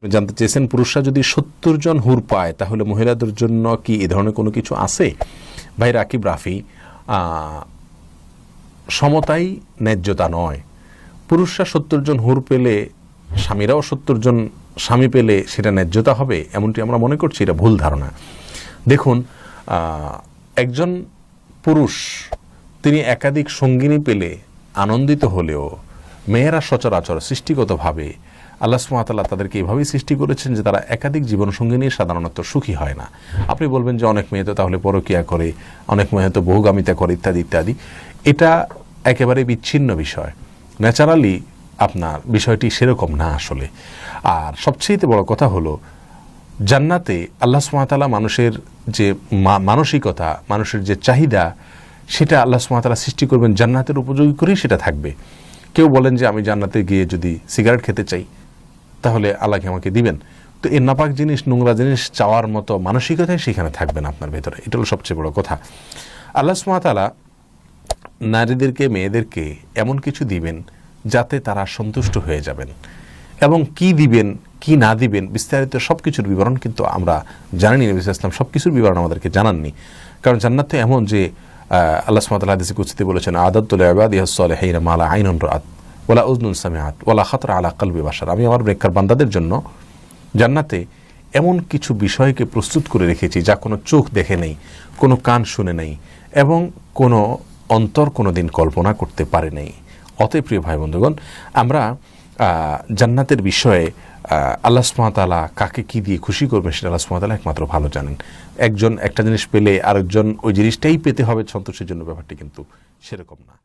জানতে চেয়েছেন পুরুষরা যদি 70 জন হুর পায় তাহলে মহিলাদের জন্য কি এ ধরনের কোনো কিছু আছে? ভাই রাকিব রাফি, সমতাই ন্যায্যতা নয়। পুরুষরা 70 জন হুর পেলে স্বামীরাও 70 জন স্বামী পেলে সেটা ন্যায্যতা হবে এমনটি আমরা মনে করছি, এটা ভুল ধারণা। দেখুন, একজন পুরুষ তিনি একাধিক সঙ্গিনী পেলে আনন্দিত হলেও মেয়েরা সচরাচর সৃষ্টিগতভাবে আল্লাহ সুবহানাহু ওয়া তাআলা তাদেরকে এভাবেই সৃষ্টি করেছেন যে তারা একাধিক জীবনসঙ্গী নিয়ে সাধারণত সুখী হয় না। আপনি বলবেন যে অনেক মেয়ে তো তাহলে পরকীয়া করে, অনেক মেয়ে তো বহুগামিতা করে, ইত্যাদি ইত্যাদি। এটা একেবারে বিচ্ছিন্ন বিষয়। ন্যাচারালি আপনার বিষয়টি সেরকম না আসলে। আর সবচেয়ে বড় কথা হলো, জান্নাতে আল্লাহ সুবহানাহু ওয়া তাআলা মানুষের যে মানসিকতা, মানুষের যে চাহিদা, সেটা আল্লাহ সুবহানাহু ওয়া তাআলা সৃষ্টি করবেন জান্নাতের উপযোগী করেই সেটা থাকবে। কেউ বলেন যে আমি জান্নাতে গিয়ে যদি সিগারেট খেতে চাই তাহলে আল্লাহকে আমাকে দিবেন, তো এই নাপাক জিনিস, নোংরা জিনিস চাওয়ার মতো মানসিকতাই সেখানে থাকবে না আপনার ভেতরে। এটা হলো সবচেয়ে বড় কথা। আল্লাহ সুবহানাহু ওয়া তাআলা নারীদেরকে, মেয়েদেরকে এমন কিছু দিবেন যাতে তারা সন্তুষ্ট হয়ে যাবেন, এবং কি দিবেন কি না দিবেন বিস্তারিত সব কিছুর বিবরণ কিন্তু আমরা জানিনি। নবী সাল্লাল্লাহু আলাইহি ওয়াসাল্লাম সব কিছুর বিবরণ আমাদেরকে জানাননি। কারণ জান্নাত তো এমন যে আল্লাহ সুবহানাহু ওয়া তাআলা হাদিসে কুদসিতে বলেছেন, আদাতু লিইবাদিয়াস সালিহিন মা লা আইনুন রাআত ওয়ালা উযনুন সামিআত ওয়ালা খাতরা আলা কলবি বাশার। আমি আমার নেককার বান্দাদের জন্য জান্নাতে এমন কিছু বিষয়কে প্রস্তুত করে রেখেছি যা কোনো চোখ দেখে নেই, কোনো কান শুনে নেই, এবং কোনো অন্তর কোনো দিন কল্পনা করতে পারে নাই। অতএব প্রিয় ভাই বন্ধুগণ, আমরা জান্নাতের বিষয়ে আল্লাহ সুবহানাহু ওয়া তাআলা কাকে কি দিয়ে খুশি করবেন সেটা আল্লাহ সুবহানাহু ওয়া তাআলা একমাত্র ভালো জানেন। একজন একটা জিনিস পেলে আরেকজন ওই জিনিসটাই পেতে হবে সন্তোষের জন্য, ব্যাপারটি কিন্তু সেরকম না।